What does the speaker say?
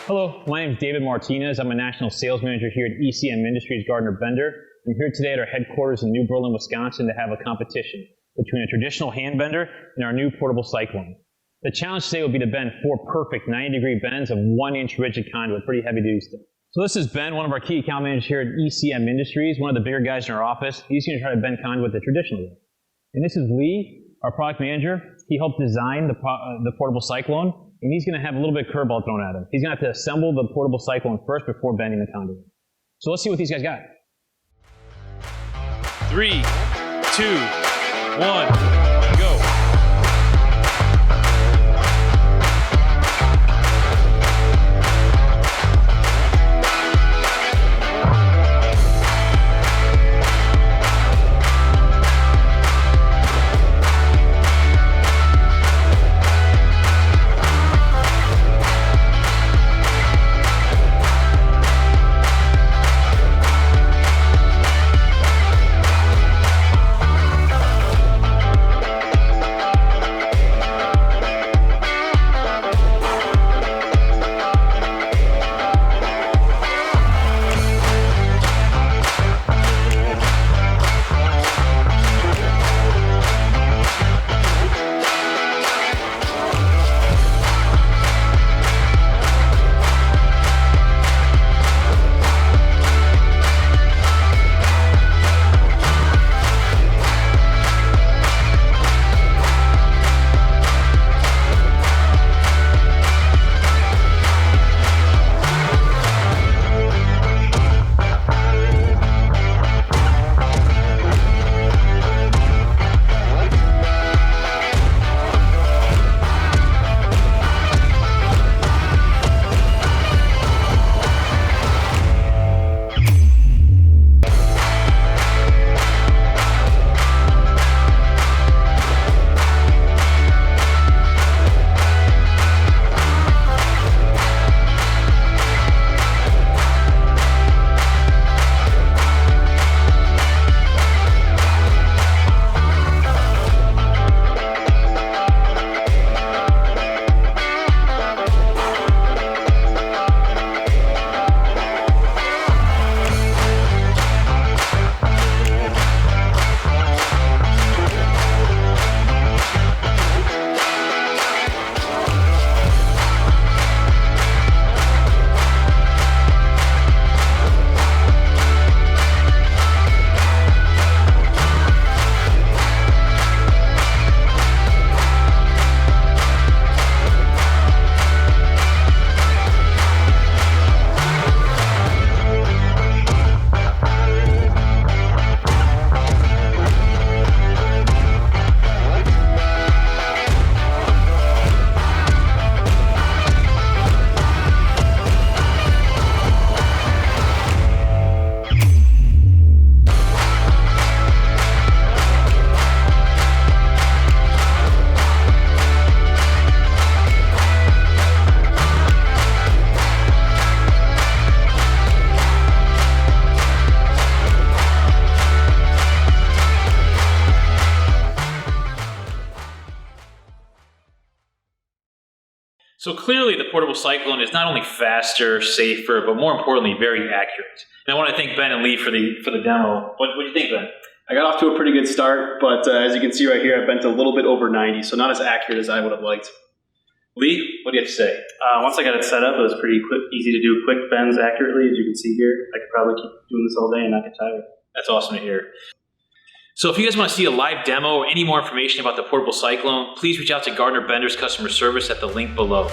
Hello, my name is David Martinez. I'm a national sales manager here at ECM Industries Gardner Bender. I'm here today at our headquarters in New Berlin, Wisconsin to have a competition between a traditional hand bender and our new portable cyclone. The challenge today will be to bend 4 perfect 90-degree bends of 1-inch rigid conduit, pretty heavy-duty stuff. So this is Ben, one of our key account managers here at ECM Industries, one of the bigger guys in our office. He's going to try to bend conduit the traditional way. And this is Lee, our product manager. He helped design the portable cyclone, and he's going to have a little bit of curveball thrown at him. He's going to have to assemble the portable cyclone first before bending the conduit. So let's see what these guys got. 3, 2, 1. So clearly the portable cyclone is not only faster, safer, but more importantly, very accurate. And I want to thank Ben and Lee for the demo. What do you think, Ben? I got off to a pretty good start, but as you can see right here, I bent a little bit over 90, so not as accurate as I would have liked. Lee, what do you have to say? Once I got it set up, it was pretty easy to do quick bends accurately, as you can see here. I could probably keep doing this all day and not get tired. That's awesome to hear. So if you guys want to see a live demo or any more information about the portable cyclone, please reach out to Gardner Bender's customer service at the link below.